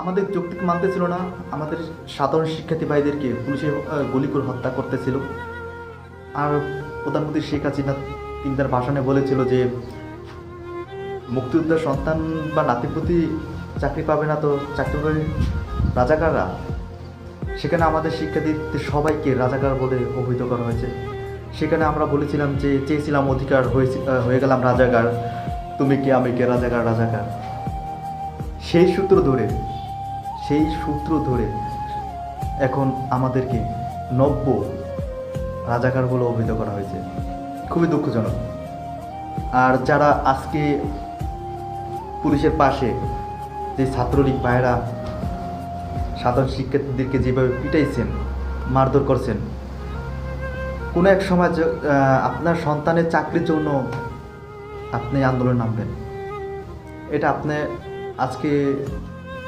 আমাদের যৌক্তিক মানতেছিল না, আমাদের সাধারণ শিক্ষার্থী ভাইদেরকে পুলিশে গুলি করে হত্যা করতেছিল। আর প্রধানমন্ত্রী শেখ হাসিনা তিনি তার ভাষণে বলেছিল যে মুক্তিযোদ্ধার সন্তান বা নাতিপুতি চাকরি পাবে না তো চাকরি পাবে রাজাকাররা। সেখানে আমাদের শিক্ষার্থীদের সবাইকে রাজাকার বলে অভিহিত করা হয়েছে। সেখানে আমরা বলেছিলাম যে চেয়েছিলাম অধিকার, হয়ে গেলাম রাজাকার, তুমি কে আমি কে, রাজাকার রাজাকার। সেই সূত্র ধরে এখন আমাদেরকে নব্য রাজাকার বলে অভিহিত করা হয়েছে। খুবই দুঃখজনক। আর যারা আজকে পুলিশের পাশে যে ছাত্রলীগ ভাইয়েরা সাধারণ শিক্ষার্থীদেরকে যেভাবে পিটাইছেন, মারধর করছেন, কোনো এক সময় আপনার সন্তানের চাকরির জন্য আপনি আন্দোলন নামবেন, এটা আপনি আজকে